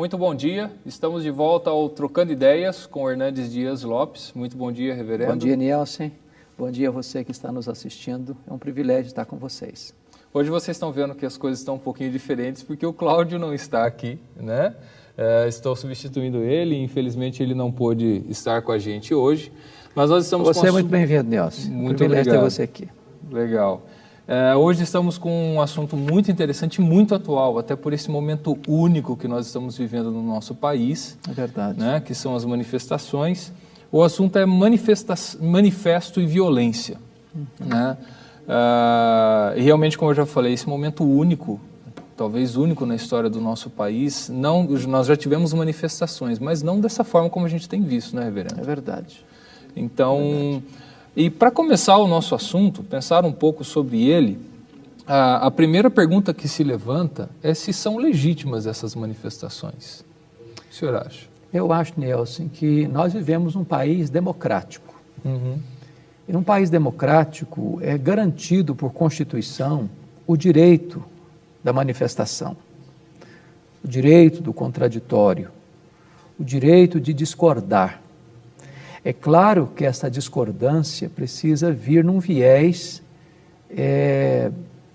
Muito bom dia, estamos de volta ao Trocando Ideias com Hernandes Dias Lopes. Muito bom dia, reverendo. Bom dia, Nielsen. Bom dia a você que está nos assistindo. É um privilégio estar com vocês. Hoje vocês estão vendo que as coisas estão um pouquinho diferentes porque o Cláudio não está aqui, né? Estou substituindo ele, infelizmente ele não pôde estar com a gente hoje. Mas nós estamos Você é muito bem-vindo, Nielsen. Muito privilégio obrigado. ter você aqui. Legal. Hoje estamos com um assunto muito interessante e muito atual, até por esse momento único que nós estamos vivendo no nosso país. É verdade. Né, que são as manifestações. O assunto é manifesto e violência. Né? E realmente, como eu já falei, esse momento único, talvez único na história do nosso país, nós já tivemos manifestações, mas não dessa forma como a gente tem visto, né, reverendo? É verdade. Então... E para começar o nosso assunto, pensar um pouco sobre ele, a primeira pergunta que se levanta é se são legítimas essas manifestações. O que o senhor acha? Eu acho, Nielsen, que nós vivemos num país democrático. E num país democrático é garantido por Constituição o direito da manifestação, o direito do contraditório, o direito de discordar. É claro que essa discordância precisa vir num viés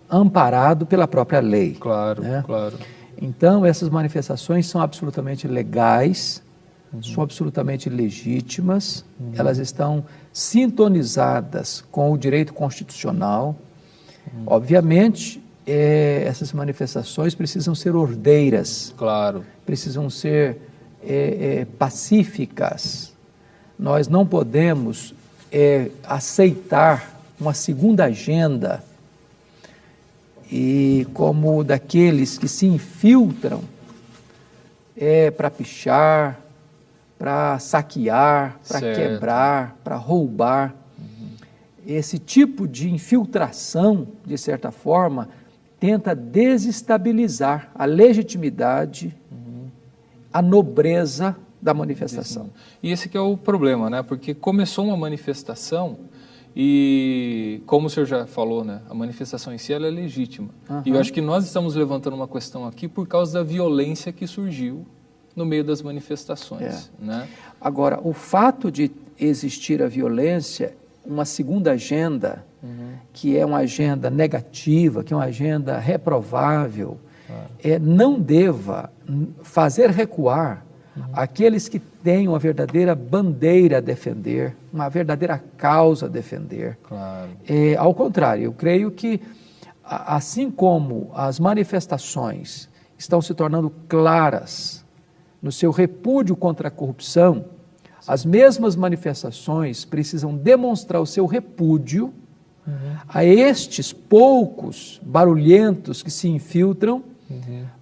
amparado pela própria lei. Claro, né? claro. Então, essas manifestações são absolutamente legais, são absolutamente legítimas, elas estão sintonizadas com o direito constitucional. Obviamente, essas manifestações precisam ser ordeiras, Claro. precisam ser pacíficas. Nós não podemos aceitar uma segunda agenda e como daqueles que se infiltram para pichar, para saquear, para quebrar, para roubar. Esse tipo de infiltração, de certa forma, tenta desestabilizar a legitimidade, a nobreza da manifestação. E esse que é o problema, né? Porque começou uma manifestação e, como o senhor já falou, né? A manifestação em si ela é legítima. E eu acho que nós estamos levantando uma questão aqui por causa da violência que surgiu no meio das manifestações. Né? Agora, o fato de existir a violência, uma segunda agenda, que é uma agenda negativa, que é uma agenda reprovável, não deva fazer recuar aqueles que têm uma verdadeira bandeira a defender, uma verdadeira causa a defender. Claro. Ao contrário, eu creio que, assim como as manifestações estão se tornando claras no seu repúdio contra a corrupção, as mesmas manifestações precisam demonstrar o seu repúdio a estes poucos barulhentos que se infiltram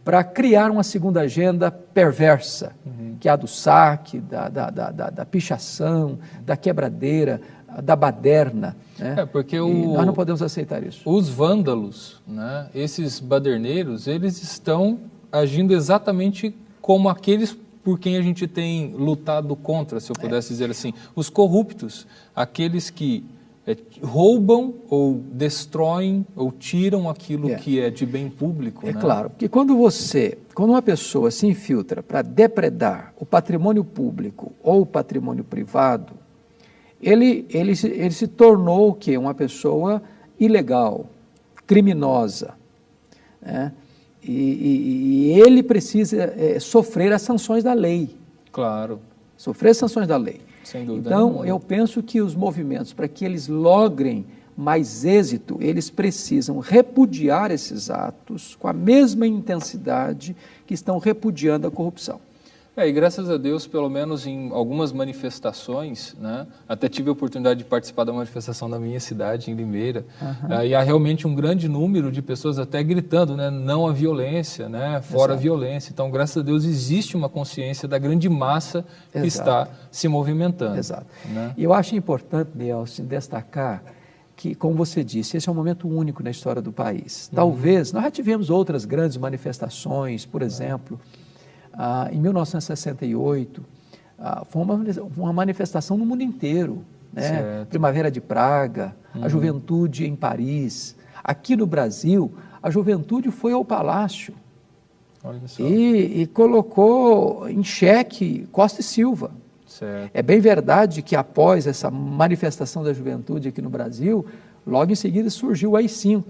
para criar uma segunda agenda perversa, que é a do saque, da pichação, da quebradeira, da baderna. Né? Porque nós não podemos aceitar isso. Os vândalos, né, esses baderneiros, eles estão agindo exatamente como aqueles por quem a gente tem lutado contra, se eu pudesse dizer assim. Os corruptos, aqueles que roubam ou destroem ou tiram aquilo que é de bem público. É claro, porque quando uma pessoa se infiltra para depredar o patrimônio público ou o patrimônio privado, ele se tornou o quê? Uma pessoa ilegal, criminosa, né? E ele precisa sofrer as sanções da lei. Claro. Sofrer as sanções da lei. Sem dúvida então, nenhuma. eu penso que os movimentos, para que eles logrem mais êxito, eles precisam repudiar esses atos com a mesma intensidade que estão repudiando a corrupção. E graças a Deus, pelo menos em algumas manifestações, né, até tive a oportunidade de participar da manifestação da minha cidade, em Limeira, e há realmente um grande número de pessoas até gritando, né, não à violência, né, fora a violência. Então, graças a Deus, existe uma consciência da grande massa que está se movimentando. Exato. Né? E eu acho importante, Nielsen, destacar que, como você disse, esse é um momento único na história do país. Talvez, nós já tivemos outras grandes manifestações, por exemplo... em 1968, foi uma manifestação no mundo inteiro, né? Primavera de Praga, a juventude em Paris. Aqui no Brasil, a juventude foi ao Palácio Olha só. E colocou em xeque Costa e Silva. Certo. É bem verdade que após essa manifestação da juventude aqui no Brasil, logo em seguida surgiu o AI-5,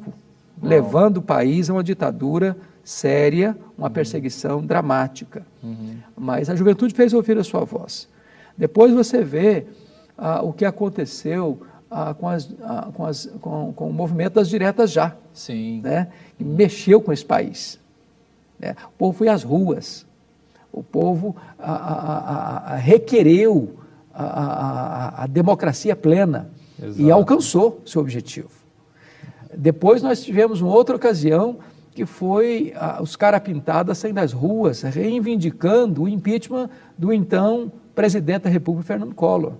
levando o país a uma ditadura séria, uma perseguição dramática. Mas a juventude fez ouvir a sua voz. Depois você vê o que aconteceu com o movimento das diretas já. Sim. Né? Que mexeu com esse país. Né? O povo foi às ruas. O povo requereu a democracia plena. Exato. E alcançou seu objetivo. Depois nós tivemos uma outra ocasião que foi os carapintadas saindo das ruas, reivindicando o impeachment do então presidente da República, Fernando Collor.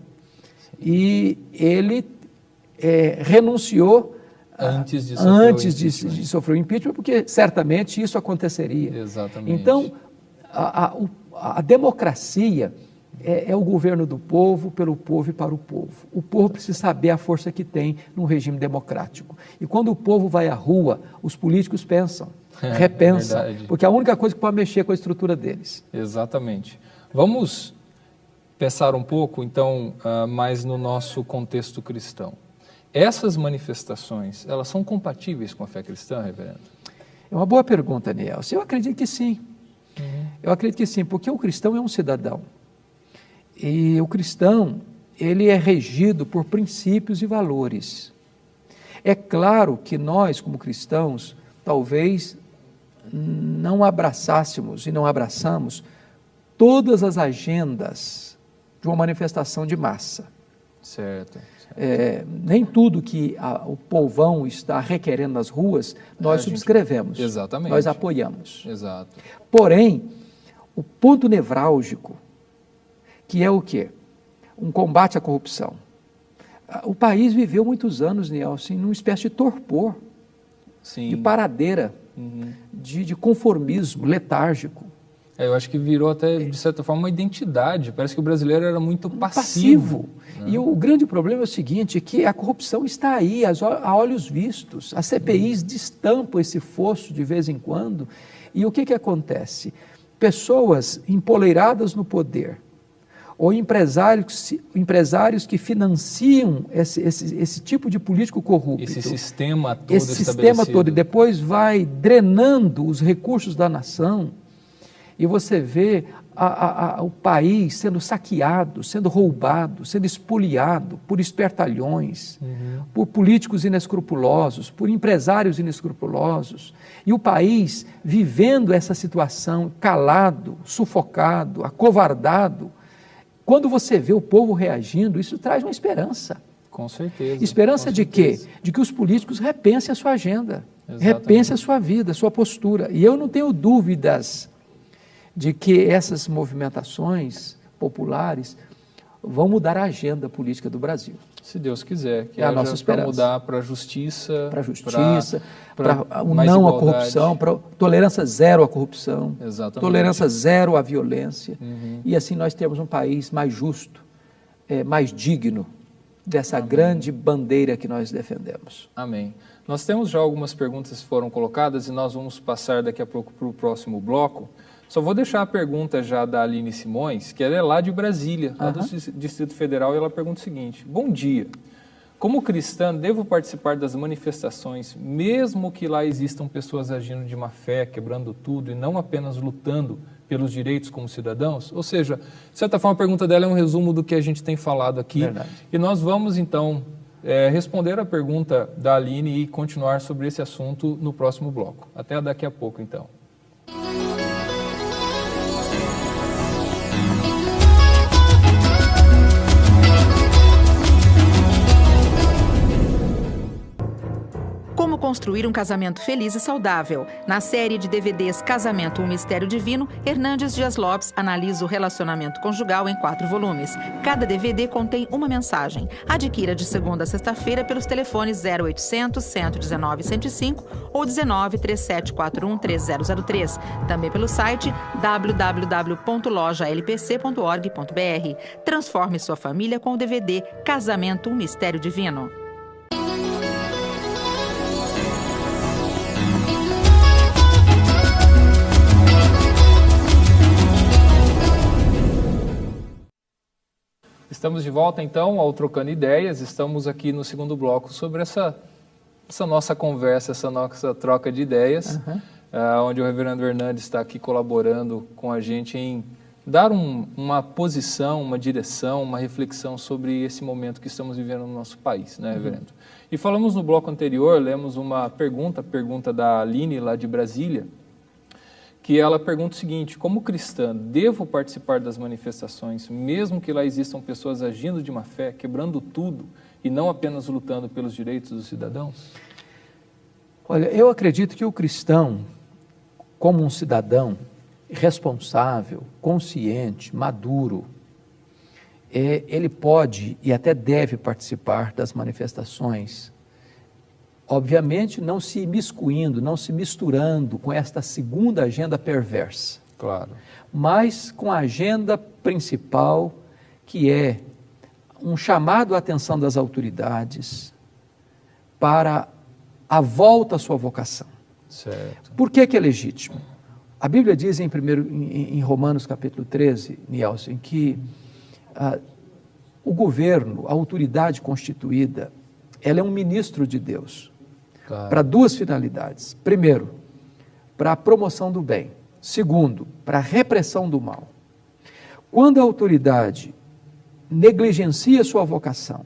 E ele renunciou antes de sofrer o impeachment, porque certamente isso aconteceria. Exatamente. Então, a democracia é o governo do povo, pelo povo e para o povo. O povo precisa saber a força que tem num regime democrático. E quando o povo vai à rua, os políticos pensam, repensam, porque é a única coisa que pode mexer com a estrutura deles. Exatamente. Vamos pensar um pouco, então, mais no nosso contexto cristão. Essas manifestações, elas são compatíveis com a fé cristã, reverendo? É uma boa pergunta, Nielsen. Eu acredito que sim. Eu acredito que sim, porque o cristão é um cidadão. E o cristão, ele é regido por princípios e valores. É claro que nós, como cristãos, talvez não abraçássemos e não abraçamos todas as agendas de uma manifestação de massa. Certo. Nem tudo que o povão está requerendo nas ruas, nós subscrevemos. Exatamente. Nós apoiamos. Exato. Porém, o ponto nevrálgico, que é o quê? Um combate à corrupção. O país viveu muitos anos, Nielsen, numa espécie de torpor, sim, de paradeira, de conformismo letárgico. Eu acho que virou até, de certa forma, uma identidade. Parece que o brasileiro era muito passivo. Né? E o grande problema é o seguinte, que a corrupção está aí, a olhos vistos. As CPIs destampam esse fosso de vez em quando. E o que acontece? Pessoas empoleiradas no poder, ou empresários que financiam esse tipo de político corrupto. Esse sistema todo estabelecido. Esse sistema todo, e depois vai drenando os recursos da nação, e você vê o país sendo saqueado, sendo roubado, sendo espoliado por espertalhões, por políticos inescrupulosos, por empresários inescrupulosos, e o país vivendo essa situação calado, sufocado, acovardado. Quando você vê o povo reagindo, isso traz uma esperança. Com certeza. Esperança de quê? De que os políticos repensem a sua agenda, repensem a sua vida, a sua postura. E eu não tenho dúvidas de que essas movimentações populares vão mudar a agenda política do Brasil. Se Deus quiser. Que é a nossa esperança. Para mudar para a justiça. Para o não à corrupção, para tolerância zero à corrupção. Exatamente. Tolerância zero à violência. E assim nós temos um país mais justo, mais digno dessa grande bandeira que nós defendemos. Amém. Nós temos já algumas perguntas que foram colocadas e nós vamos passar daqui a pouco para o próximo bloco. Só vou deixar a pergunta já da Aline Simões, que ela é lá de Brasília, lá do Distrito Federal, e ela pergunta o seguinte: bom dia, como cristã devo participar das manifestações, mesmo que lá existam pessoas agindo de má fé, quebrando tudo e não apenas lutando pelos direitos como cidadãos? Ou seja, de certa forma a pergunta dela é um resumo do que a gente tem falado aqui. Verdade. E nós vamos então responder a pergunta da Aline e continuar sobre esse assunto no próximo bloco. Até daqui a pouco então. Como construir um casamento feliz e saudável. Na série de DVDs Casamento, um Mistério Divino, Hernandes Dias Lopes analisa o relacionamento conjugal em 4 volumes. Cada DVD contém uma mensagem. Adquira de segunda a sexta-feira pelos telefones 0800 119 105 ou 19 3741 3003. Também pelo site www.lojalpc.org.br. Transforme sua família com o DVD Casamento, um Mistério Divino. Estamos de volta, então, ao Trocando Ideias. Estamos aqui no segundo bloco sobre essa nossa conversa, essa nossa troca de ideias, onde o reverendo Hernandes está aqui colaborando com a gente em dar uma posição, uma direção, uma reflexão sobre esse momento que estamos vivendo no nosso país, né, reverendo? E falamos no bloco anterior, lemos uma pergunta da Aline, lá de Brasília, que ela pergunta o seguinte: como cristã, devo participar das manifestações, mesmo que lá existam pessoas agindo de má fé, quebrando tudo, e não apenas lutando pelos direitos dos cidadãos? Olha, eu acredito que o cristão, como um cidadão responsável, consciente, maduro, ele pode e até deve participar das manifestações, obviamente não se imiscuindo, não se misturando com esta segunda agenda perversa. Claro. Mas com a agenda principal, que é um chamado à atenção das autoridades para a volta à sua vocação. Certo. Por que é legítimo? A Bíblia diz em Romanos capítulo 13, Nielsen, que o governo, a autoridade constituída, ela é um ministro de Deus. Claro. Para duas finalidades. Primeiro, para a promoção do bem. Segundo, para a repressão do mal. Quando a autoridade negligencia sua vocação,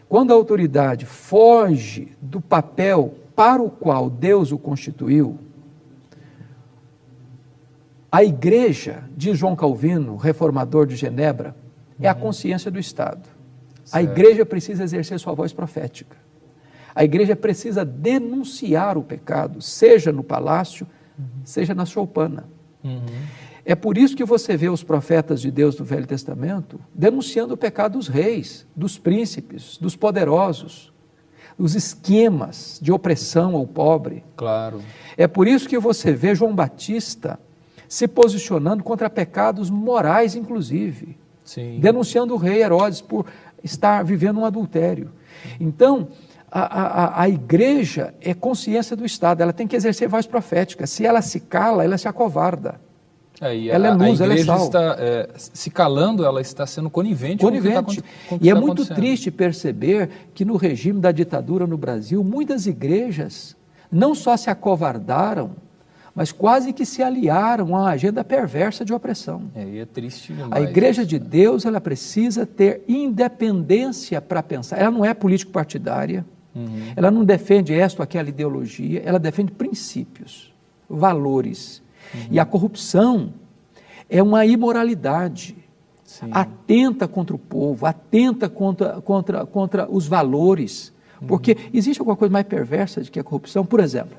quando a autoridade foge do papel para o qual Deus o constituiu, a igreja de João Calvino, reformador de Genebra, é a consciência do Estado. Certo. A igreja precisa exercer sua voz profética. A igreja precisa denunciar o pecado, seja no palácio, seja na choupana. É por isso que você vê os profetas de Deus do Velho Testamento denunciando o pecado dos reis, dos príncipes, dos poderosos, os esquemas de opressão ao pobre. Claro. É por isso que você vê João Batista se posicionando contra pecados morais, inclusive. Sim. Denunciando o rei Herodes por estar vivendo um adultério. Então, a igreja é consciência do Estado, ela tem que exercer voz profética. Se ela se cala, ela se acovarda. Ela é luz, ela é sal. Está, se calando, ela está sendo conivente. Com o que e é muito triste perceber que no regime da ditadura no Brasil, muitas igrejas não só se acovardaram, mas quase que se aliaram a uma agenda perversa de opressão. E é triste demais. A igreja de Deus, ela precisa ter independência para pensar. Ela não é político-partidária, ela não defende esta ou aquela ideologia, ela defende princípios, valores. E a corrupção é uma imoralidade. Sim. Atenta contra o povo, atenta contra os valores. Porque existe alguma coisa mais perversa do que a corrupção? Por exemplo,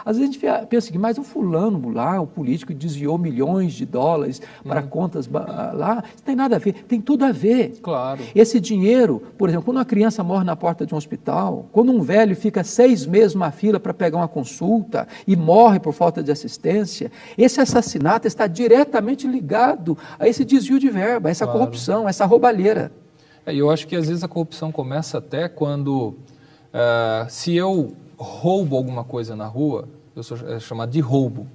às vezes a gente pensa que mas o fulano lá, o político desviou milhões de dólares para contas lá, isso não tem nada a ver, tem tudo a ver. Claro. Esse dinheiro, por exemplo, quando uma criança morre na porta de um hospital, quando um velho fica 6 meses numa fila para pegar uma consulta e morre por falta de assistência, esse assassinato está diretamente ligado a esse desvio de verba, a essa corrupção, a essa roubalheira. Eu acho que às vezes a corrupção começa até quando, se eu roubo alguma coisa na rua, eu sou chamado de roubo.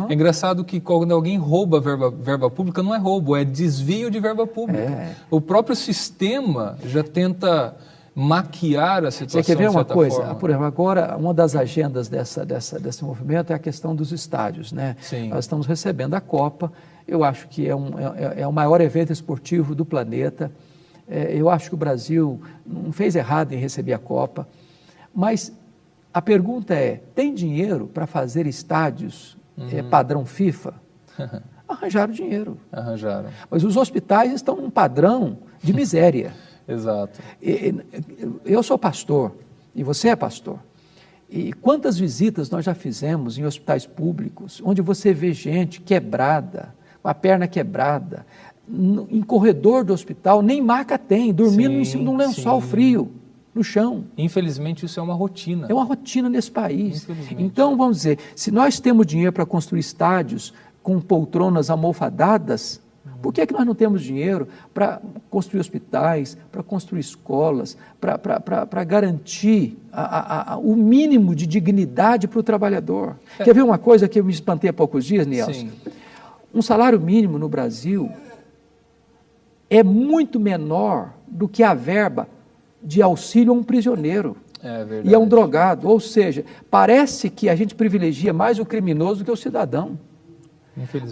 É engraçado que quando alguém rouba verba pública, não é roubo, é desvio de verba pública. O próprio sistema já tenta maquiar a situação. Você quer ver uma coisa? Por exemplo, agora, uma das agendas desse movimento é a questão dos estádios, né? Sim. Nós estamos recebendo a Copa, eu acho que é o maior evento esportivo do planeta. Eu acho que o Brasil não fez errado em receber a Copa, mas a pergunta é, tem dinheiro para fazer estádios padrão FIFA? Arranjaram dinheiro. Arranjaram. Mas os hospitais estão num padrão de miséria. Exato. Eu sou pastor, e você é pastor. E quantas visitas nós já fizemos em hospitais públicos, onde você vê gente quebrada, com a perna quebrada, em corredor do hospital, nem maca tem, dormindo em cima de um lençol frio, no chão. Infelizmente, isso é uma rotina. É uma rotina nesse país. Então, vamos dizer, se nós temos dinheiro para construir estádios com poltronas almofadadas, por que nós não temos dinheiro para construir hospitais, para construir escolas, para garantir o mínimo de dignidade para o trabalhador? Quer ver uma coisa que eu me espantei há poucos dias, Nielsen? Sim. Um salário mínimo no Brasil é muito menor do que a verba de auxílio a um prisioneiro e a um drogado. Ou seja, parece que a gente privilegia mais o criminoso do que o cidadão.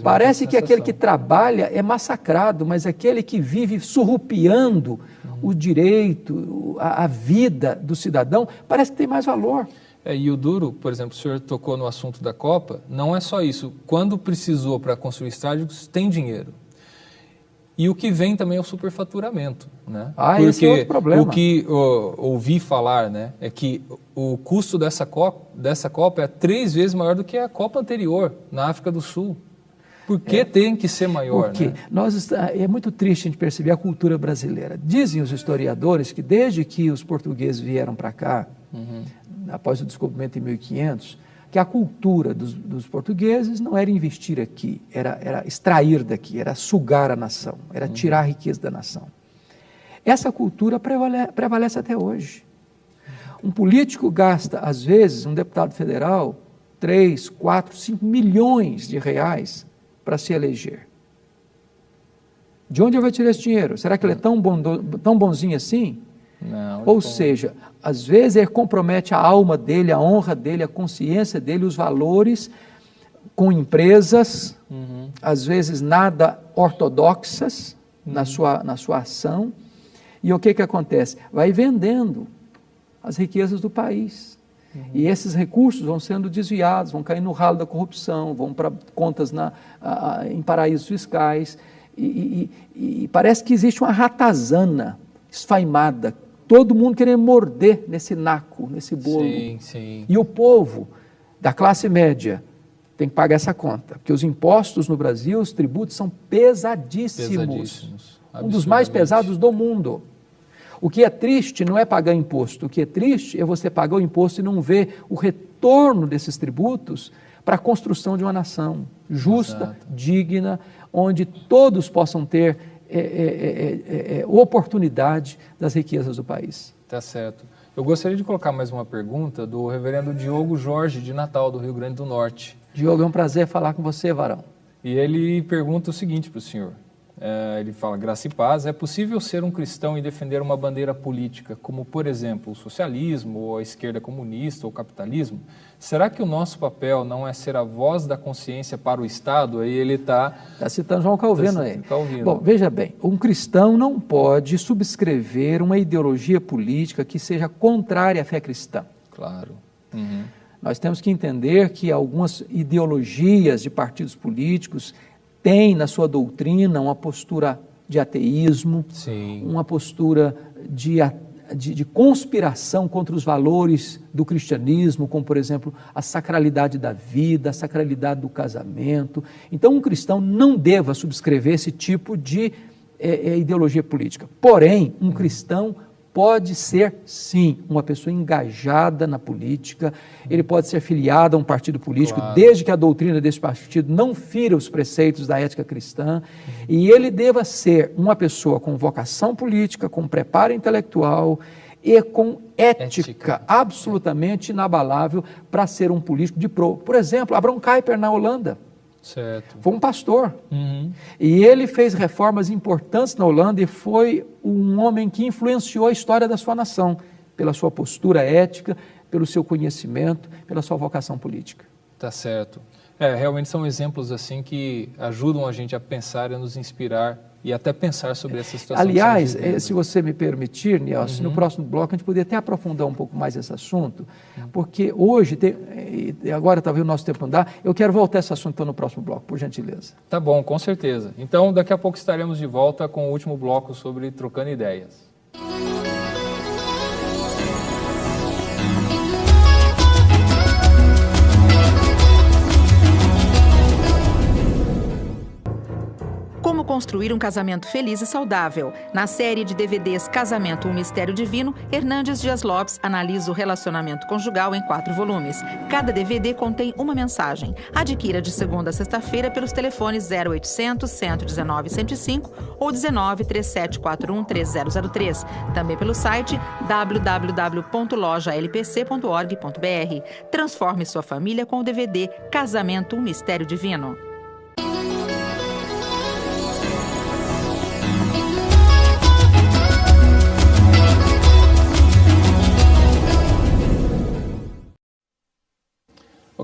Parece que aquele que trabalha é massacrado, mas aquele que vive surrupiando o direito, a vida do cidadão, parece que tem mais valor. E o duro, por exemplo, o senhor tocou no assunto da Copa, não é só isso. Quando precisou para construir estádios, tem dinheiro. E o que vem também é o superfaturamento, né? Porque esse é outro problema. O que ouvi falar, né, é que o custo dessa Copa é 3 vezes maior do que a Copa anterior, na África do Sul. Por que tem que ser maior? Porque é muito triste a gente perceber a cultura brasileira. Dizem os historiadores que desde que os portugueses vieram para cá, após o descobrimento em 1500, que a cultura dos portugueses não era investir aqui, era extrair daqui, era sugar a nação, era tirar a riqueza da nação. Essa cultura prevalece até hoje. Um político gasta, às vezes, um deputado federal, 3, 4, 5 milhões de reais para se eleger. De onde ele vai tirar esse dinheiro? Será que ele é tão bonzinho assim? Não, ou seja, às vezes ele compromete a alma dele, a honra dele, a consciência dele, os valores com empresas, às vezes nada ortodoxas na sua ação. E o que acontece? Vai vendendo as riquezas do país. E esses recursos vão sendo desviados, vão cair no ralo da corrupção, vão para contas em paraísos fiscais. E parece que existe uma ratazana esfaimada, todo mundo querendo morder nesse naco, nesse bolo. Sim, sim. E o povo da classe média tem que pagar essa conta, porque os impostos no Brasil, os tributos são pesadíssimos. Um dos mais pesados do mundo. O que é triste não é pagar imposto, o que é triste é você pagar o imposto e não ver o retorno desses tributos para a construção de uma nação justa, digna, onde todos possam ter oportunidade das riquezas do país. Tá certo. Eu gostaria de colocar mais uma pergunta do reverendo Diogo Jorge, de Natal, do Rio Grande do Norte. Diogo, é um prazer falar com você, varão. E ele pergunta o seguinte para o senhor. Ele fala, graça e paz, é possível ser um cristão e defender uma bandeira política, como, por exemplo, o socialismo, ou a esquerda comunista, ou o capitalismo? Será que o nosso papel não é ser a voz da consciência para o Estado? Aí ele está citando João Calvino aí. Bom, veja bem, um cristão não pode subscrever uma ideologia política que seja contrária à fé cristã. Claro. Nós temos que entender que algumas ideologias de partidos políticos tem na sua doutrina uma postura de ateísmo, uma postura de conspiração contra os valores do cristianismo, como, por exemplo, a sacralidade da vida, a sacralidade do casamento. Então, um cristão não deva subscrever esse tipo de ideologia política. Porém, um cristão pode ser, sim, uma pessoa engajada na política, ele pode ser filiado a um partido político, desde que a doutrina desse partido não fira os preceitos da ética cristã, e ele deva ser uma pessoa com vocação política, com preparo intelectual e com ética absolutamente inabalável para ser um político de pro. Por exemplo, Abraham Kuyper na Holanda. Certo. Foi um pastor. E ele fez reformas importantes na Holanda e foi um homem que influenciou a história da sua nação, pela sua postura ética, pelo seu conhecimento, pela sua vocação política. Tá certo. Realmente são exemplos assim que ajudam a gente a pensar e a nos inspirar e até pensar sobre essa situação. Aliás, se você me permitir, Nelson, no próximo bloco a gente poderia até aprofundar um pouco mais esse assunto, porque hoje, agora talvez o nosso tempo não dá, eu quero voltar a esse assunto então, no próximo bloco, por gentileza. Tá bom, com certeza. Então, daqui a pouco estaremos de volta com o último bloco sobre Trocando Ideias. Como construir um casamento feliz e saudável. Na série de DVDs Casamento, um Mistério Divino, Hernandes Dias Lopes analisa o relacionamento conjugal em 4 volumes. Cada DVD contém uma mensagem. Adquira de segunda a sexta-feira pelos telefones 0800 119 105 ou 19 3741 3003. Também pelo site www.lojalpc.org.br. Transforme sua família com o DVD Casamento, um Mistério Divino.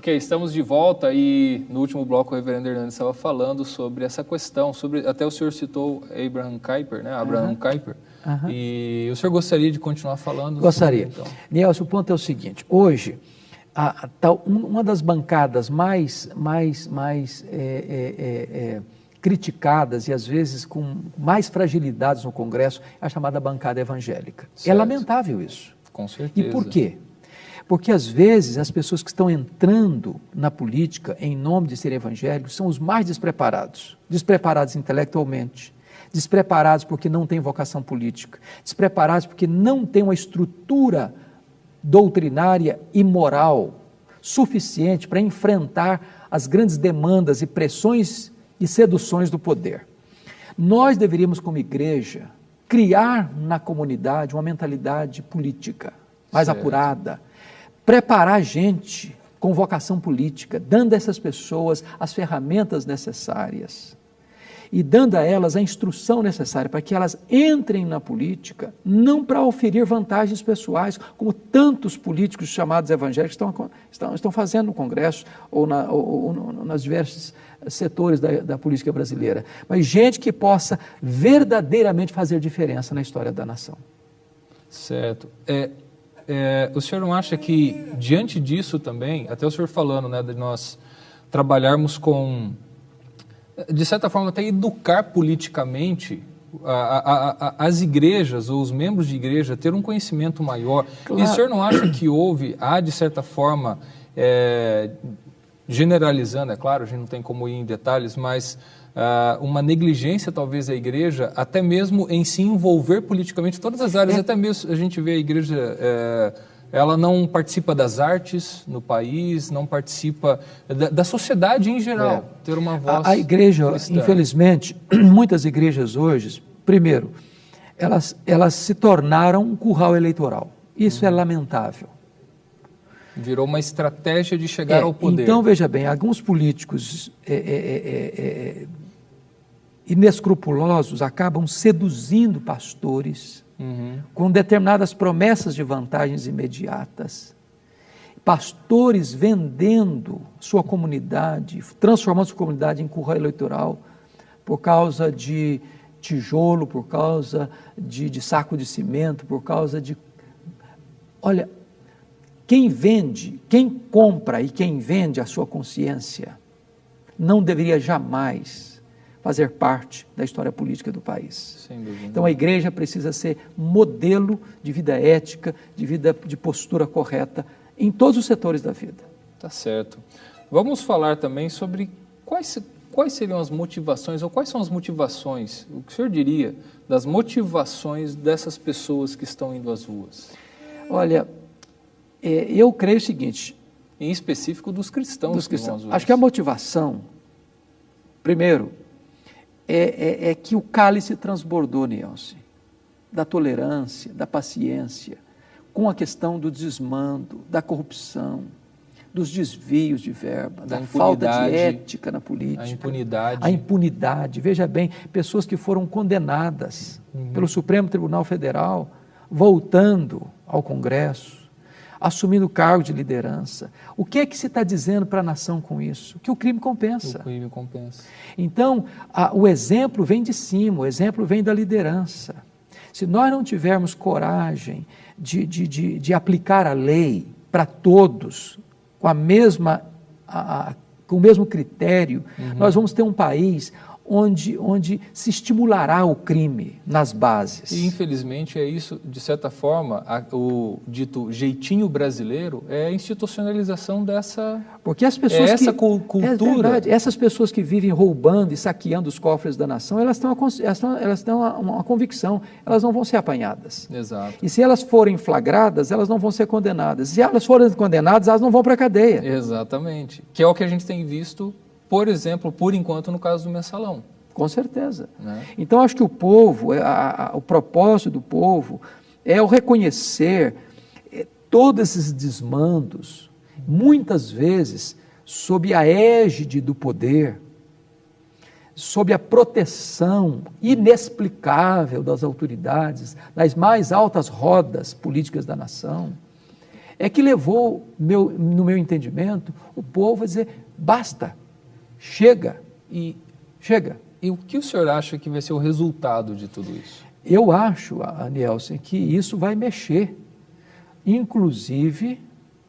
Ok, estamos de volta e no último bloco o reverendo Hernandes estava falando sobre essa questão, até o senhor citou Abraham Kuyper, né? Abraham Kuyper. E o senhor gostaria de continuar falando? Gostaria. Sobre, então? Nielson, o ponto é o seguinte, hoje, uma das bancadas mais criticadas e às vezes com mais fragilidades no Congresso é a chamada bancada evangélica. Certo. É lamentável isso. Com certeza. E por quê? Porque às vezes as pessoas que estão entrando na política em nome de serem evangélicos são os mais despreparados. Despreparados intelectualmente, despreparados porque não têm vocação política, despreparados porque não têm uma estrutura doutrinária e moral suficiente para enfrentar as grandes demandas e pressões e seduções do poder. Nós deveríamos, como igreja, criar na comunidade uma mentalidade política mais apurada, preparar gente com vocação política, dando a essas pessoas as ferramentas necessárias e dando a elas a instrução necessária para que elas entrem na política, não para oferir vantagens pessoais, como tantos políticos chamados evangélicos estão fazendo no Congresso ou nas diversos setores da política brasileira, mas gente que possa verdadeiramente fazer diferença na história da nação. Certo. O senhor não acha que, diante disso também, até o senhor falando, né, de nós trabalharmos com, de certa forma, até educar politicamente as igrejas ou os membros de igreja, ter um conhecimento maior. Claro. E o senhor não acha que há, de certa forma, generalizando, é claro, a gente não tem como ir em detalhes, mas uma negligência talvez da igreja, até mesmo em se envolver politicamente em todas as áreas, até mesmo a gente vê a igreja, ela não participa das artes no país, não participa da sociedade em geral, ter uma voz a igreja, cristã. Infelizmente, muitas igrejas hoje, primeiro, elas se tornaram um curral eleitoral, isso é lamentável. Virou uma estratégia de chegar ao poder. Então, veja bem, alguns políticos inescrupulosos acabam seduzindo pastores com determinadas promessas de vantagens imediatas. Pastores vendendo sua comunidade, transformando sua comunidade em curral eleitoral por causa de tijolo, por causa de saco de cimento, por causa de... Olha, quem compra e quem vende a sua consciência não deveria jamais fazer parte da história política do país. Sem dúvida. Então a igreja precisa ser modelo de vida ética, de postura correta em todos os setores da vida. Tá certo. Vamos falar também sobre quais seriam as motivações, ou quais são as motivações, o que o senhor diria das motivações dessas pessoas que estão indo às ruas? Olha, eu creio o seguinte... Em específico dos cristãos. Dos cristãos. Acho que a motivação, primeiro, é que o cálice transbordou, Nielsen, da tolerância, da paciência, com a questão do desmando, da corrupção, dos desvios de verba, da falta de ética na política. A impunidade. Veja bem, pessoas que foram condenadas pelo Supremo Tribunal Federal, voltando ao Congresso, assumindo cargo de liderança. O que é que se está dizendo para a nação com isso? Que o crime compensa. O crime compensa. Então, o exemplo vem de cima, o exemplo vem da liderança. Se nós não tivermos coragem de aplicar a lei para todos, com o mesmo critério, nós vamos ter um país onde se estimulará o crime nas bases. E, infelizmente, é isso, de certa forma, o dito jeitinho brasileiro é a institucionalização dessa... Porque as pessoas essa cultura... É verdade, essas pessoas que vivem roubando e saqueando os cofres da nação, elas têm uma convicção, elas não vão ser apanhadas. Exato. E se elas forem flagradas, elas não vão ser condenadas. Se elas forem condenadas, elas não vão para a cadeia. Exatamente. Que é o que a gente tem visto, por exemplo, por enquanto, no caso do Mensalão. Com certeza. Né? Então, acho que o povo, o propósito do povo é o reconhecer todos esses desmandos, muitas vezes sob a égide do poder, sob a proteção inexplicável das autoridades, das mais altas rodas políticas da nação. é que levou, no meu entendidimento, o povo a dizer, basta, chega, chega. E o que o senhor acha que vai ser o resultado de tudo isso? Eu acho, Nielsen, que isso vai mexer, inclusive,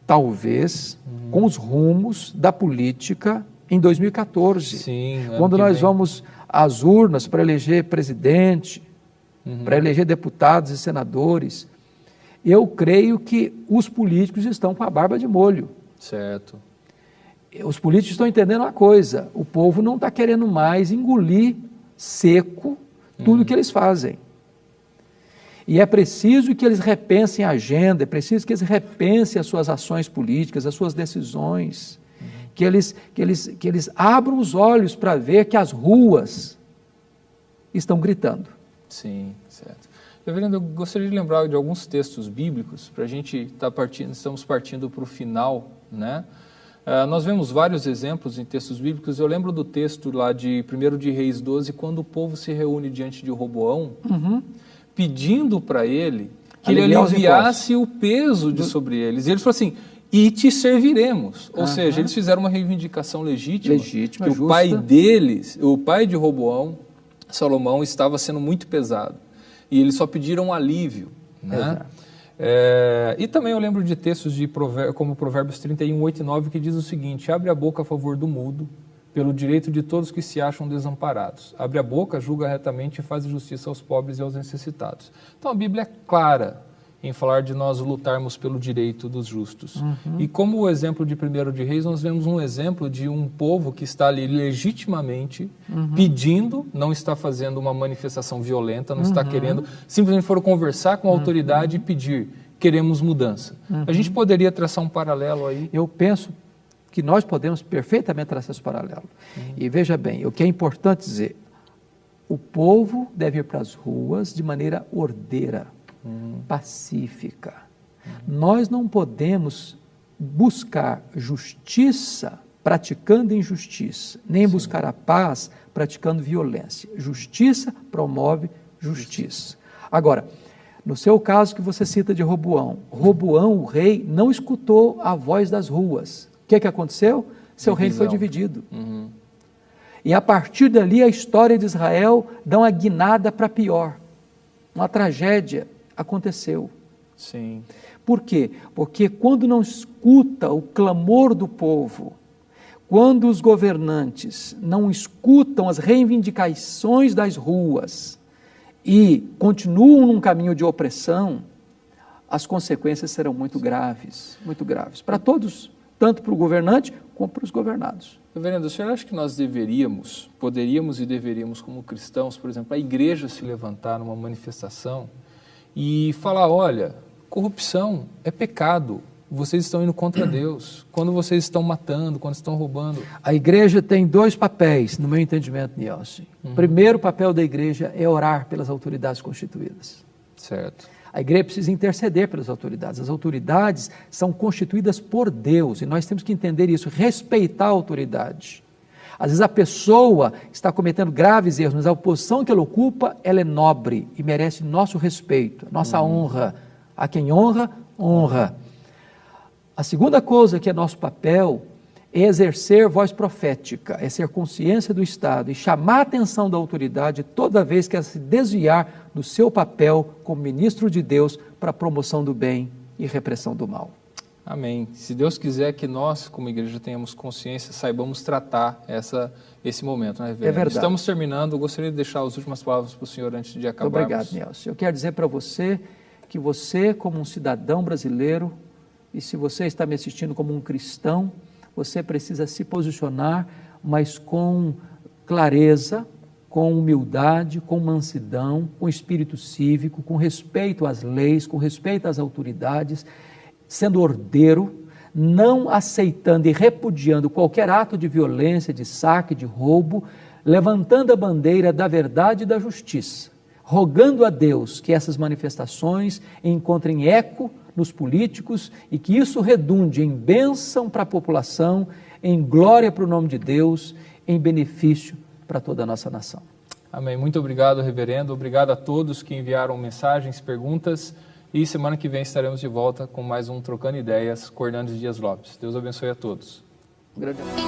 talvez, com os rumos da política em 2014. Sim, quando nós vamos às urnas para eleger presidente, para eleger deputados e senadores, eu creio que os políticos estão com a barba de molho. Certo. Os políticos estão entendendo uma coisa, o povo não está querendo mais engolir seco tudo que eles fazem. E é preciso que eles repensem a agenda, é preciso que eles repensem as suas ações políticas, as suas decisões, que eles abram os olhos para ver que as ruas estão gritando. Sim, certo. Reverendo, eu gostaria de lembrar de alguns textos bíblicos, para a gente estamos partindo para o final, né? Nós vemos vários exemplos em textos bíblicos. Eu lembro do texto lá de 1 de Reis 12, quando o povo se reúne diante de Roboão, pedindo para ele que ele aliviasse o peso sobre eles. E eles falaram assim, e te serviremos. Ou seja, eles fizeram uma reivindicação legítima que justa. O pai deles, o pai de Roboão, Salomão, estava sendo muito pesado. E eles só pediram um alívio, né? E também eu lembro de textos como Provérbios 31, 8 e 9, que diz o seguinte, abre a boca a favor do mudo, pelo direito de todos que se acham desamparados. Abre a boca, julga retamente e faz justiça aos pobres e aos necessitados. Então a Bíblia é clara em falar de nós lutarmos pelo direito dos justos. E como o exemplo de 1 de Reis, nós vemos um exemplo de um povo que está ali legitimamente pedindo, não está fazendo uma manifestação violenta, não está querendo, simplesmente foram conversar com a autoridade e pedir, queremos mudança. A gente poderia traçar um paralelo aí? Eu penso que nós podemos perfeitamente traçar esse paralelo. E veja bem, o que é importante dizer, o povo deve ir para as ruas de maneira ordeira, pacífica. Nós não podemos buscar justiça praticando injustiça, nem buscar a paz praticando violência. Justiça promove justiça. Agora, no seu caso que você cita de Roboão, o rei, não escutou a voz das ruas. O que aconteceu? Seu reino foi dividido. E a partir dali a história de Israel dá uma guinada para pior. Uma tragédia aconteceu. Sim. Por quê? Porque quando não escuta o clamor do povo, quando os governantes não escutam as reivindicações das ruas e continuam num caminho de opressão, as consequências serão muito graves para todos, tanto para o governante como para os governados. Reverendo, o senhor acha que nós poderíamos e deveríamos, como cristãos, por exemplo, a igreja se levantar numa manifestação e falar, olha, corrupção é pecado, vocês estão indo contra Deus, quando vocês estão matando, quando estão roubando? A igreja tem dois papéis, no meu entendimento, Nielsen. O primeiro papel da igreja é orar pelas autoridades constituídas. Certo. A igreja precisa interceder pelas autoridades. As autoridades são constituídas por Deus e nós temos que entender isso, respeitar a autoridade. Às vezes a pessoa está cometendo graves erros, mas a posição que ela ocupa, ela é nobre e merece nosso respeito, nossa honra. A quem honra, honra. A segunda coisa que é nosso papel é exercer voz profética, é ser consciência do Estado e chamar a atenção da autoridade toda vez que ela se desviar do seu papel como ministro de Deus para a promoção do bem e repressão do mal. Amém. Se Deus quiser que nós, como igreja, tenhamos consciência, saibamos tratar esse momento, né, Reverendo? É verdade. Estamos terminando, eu gostaria de deixar as últimas palavras para o senhor antes de acabarmos. Muito obrigado, Nelson. Eu quero dizer para você que você, como um cidadão brasileiro, e se você está me assistindo como um cristão, você precisa se posicionar, mas com clareza, com humildade, com mansidão, com espírito cívico, com respeito às leis, com respeito às autoridades, sendo ordeiro, não aceitando e repudiando qualquer ato de violência, de saque, de roubo, levantando a bandeira da verdade e da justiça, rogando a Deus que essas manifestações encontrem eco nos políticos e que isso redunde em bênção para a população, em glória para o nome de Deus, em benefício para toda a nossa nação. Amém. Muito obrigado, Reverendo. Obrigado a todos que enviaram mensagens, perguntas. E semana que vem estaremos de volta com mais um Trocando Ideias com Hernandes Dias Lopes. Deus abençoe a todos. Um grande abraço.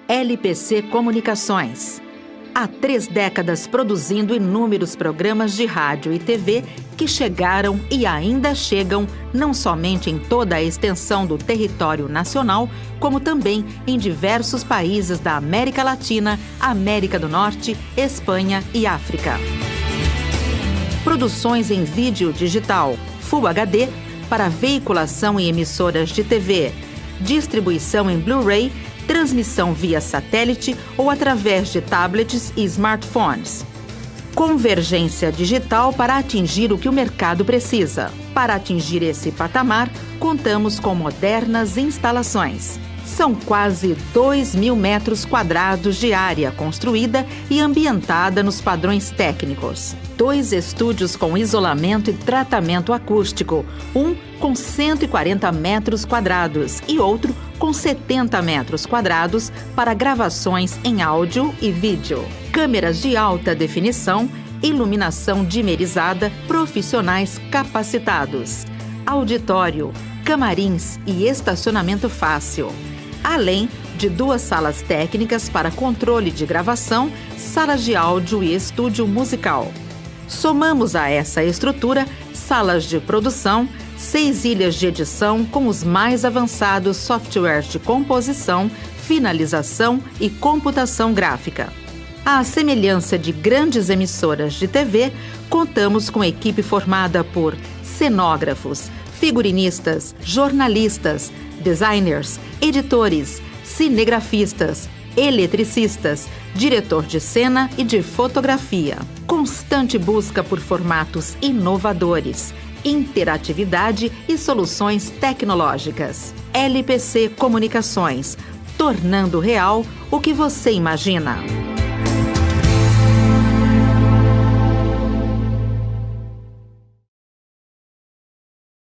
LPC Comunicações. Há 3 décadas produzindo inúmeros programas de rádio e TV que chegaram e ainda chegam não somente em toda a extensão do território nacional, como também em diversos países da América Latina, América do Norte, Espanha e África. Produções em vídeo digital, Full HD, para veiculação em emissoras de TV, distribuição em Blu-ray, transmissão via satélite ou através de tablets e smartphones. Convergência digital para atingir o que o mercado precisa. Para atingir esse patamar, contamos com modernas instalações. São quase 2.000 metros quadrados de área construída e ambientada nos padrões técnicos. 2 estúdios com isolamento e tratamento acústico, um com 140 metros quadrados e outro com 70 metros quadrados para gravações em áudio e vídeo. Câmeras de alta definição, iluminação dimerizada, profissionais capacitados. Auditório, camarins e estacionamento fácil. Além de 2 salas técnicas para controle de gravação, salas de áudio e estúdio musical. Somamos a essa estrutura salas de produção, 6 ilhas de edição com os mais avançados softwares de composição, finalização e computação gráfica. À semelhança de grandes emissoras de TV, contamos com equipe formada por cenógrafos, figurinistas, jornalistas, designers, editores, cinegrafistas, eletricistas, diretor de cena e de fotografia. Constante busca por formatos inovadores, interatividade e soluções tecnológicas. LPC Comunicações, tornando real o que você imagina.